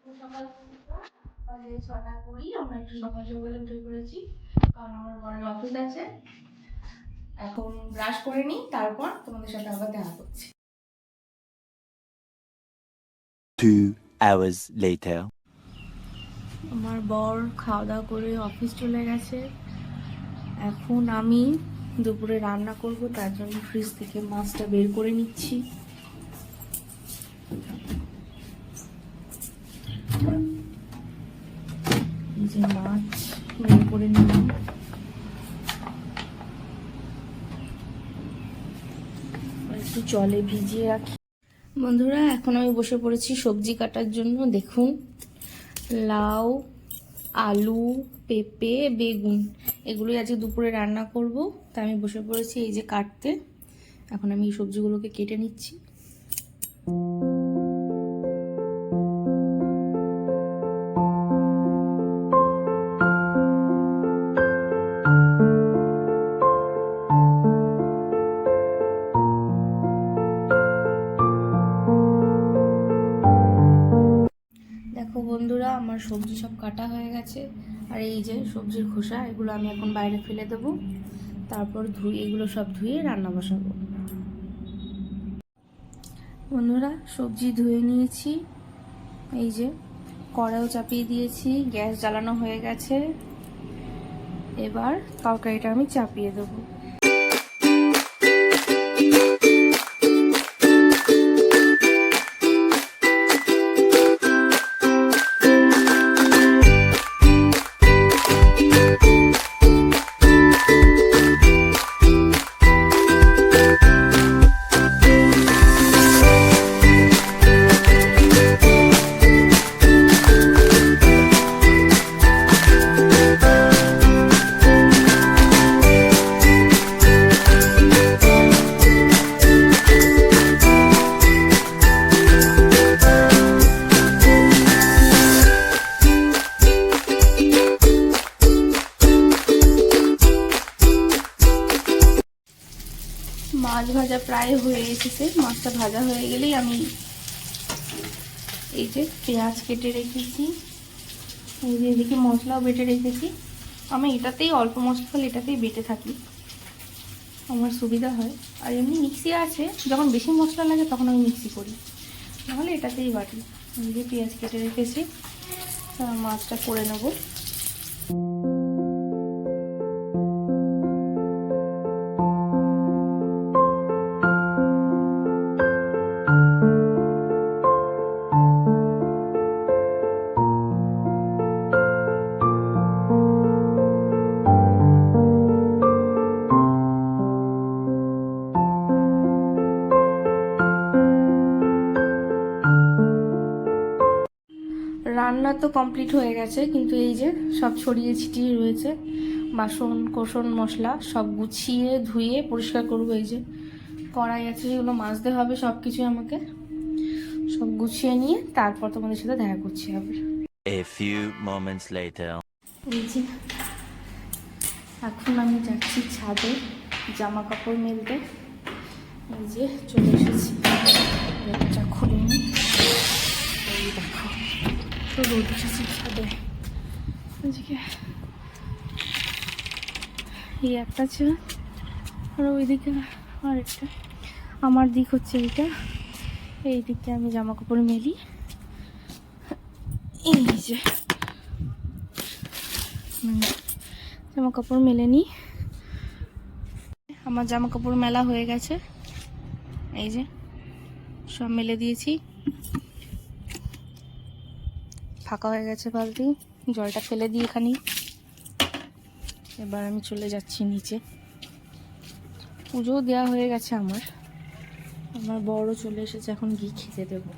সকাল 6টা করি, আমরা একটু সকাল সকালে উঠে পড়েছি কারণ আমার বড় অফিস আছে। এখন ব্রাশ করে নিই, তারপর তোমাদের সাথে আবার দেখা করছি। 2 hours later. আমার বর খাওয়া দাওয়া করে অফিস চলে গেছে। এখন আমি দুপুরে রান্না করব, তার জন্য ফ্রিজ থেকে মাছটা বের করে নিচ্ছি। এই যে মাছ বের করে নিলাম। একটু জলে ভিজিয়ে রাখি। বন্ধুরা, এখন আমি বসে পড়েছি সবজি কাটার জন্য। দেখুন, লাউ, আলু, পেঁপে, বেগুন এগুলোই আজকে দুপুরে রান্না করব। তা আমি বসে পড়েছি এই যে কাটতে। এখন আমি এই সবজিগুলোকে কেটে নিচ্ছি। দেখো বন্ধুরা, আমার সবজি সব কাটা হয়ে গেছে। আর এই যে সবজির খোসা, এগুলো আমি এখন বাইরে ফেলে দেবো। তারপর এগুলো সব ধুয়ে রান্না বসাবো। বন্ধুরা, সবজি ধুয়ে নিয়েছি। এই যে কড়াইও চাপিয়ে দিয়েছি, গ্যাস জ্বালানো হয়ে গেছে। এবার তরকারিটা আমি চাপিয়ে দেবো। মাছ ভাজা প্রায় হয়ে এসেছে। মাছটা ভাজা হয়ে গেলেই আমি এই যে পেঁয়াজ কেটে রেখেছি, এই যে এদিকে মশলাও বেটে রেখেছি। আমি এটাতেই অল্প মশলা এটাতেই বেটে থাকি, আমার সুবিধা হয়। আর এমনি মিক্সি আছে, যখন বেশি মশলা লাগে তখন আমি মিক্সি করি, নাহলে এটাতেই বাটি। এই যে পেঁয়াজ কেটে রেখেছি, মাছটা করে নেবো। রান্না তো কমপ্লিট হয়ে গেছে, কিন্তু এই যে সব ছড়িয়ে ছিটিয়ে রয়েছে। বাসন কোসন মশলা সব গুছিয়ে ধুয়ে পরিষ্কার করবো। এই যে কড়াই আছে, সেগুলো মাজতে হবে। সব কিছু আমাকে সব গুছিয়ে নিয়ে তারপর তোমাদের সাথে দেখা করছি আবার। A few moments later. এই যে এখন আমি যাচ্ছি ছাদে জামা কাপড় মেলতে। এই যে চলে এসেছি, একটা খুলে নিই। এই দেখো, তো রোদ উঠেছে ছাদে। আজকে এই একটা ছিল, আর ওইদিকে আরেকটা। আমার দিক হচ্ছে এইটা, এই দিকে আমি জামা কাপড় মেলি। এই যে জামা কাপড় মেলে নিই। আমার জামা কাপড় মেলা হয়ে গেছে, এই যে সব মেলে দিয়েছি। ফাঁকা হয়ে গেছে বালতি, জলটা ফেলে দিই এখানে। এবার আমি চলে যাচ্ছি নিচে। পুজো দেওয়া হয়ে গেছে আমার বড় চলে এসেছে, এখন গিয়ে খেতে দেবো।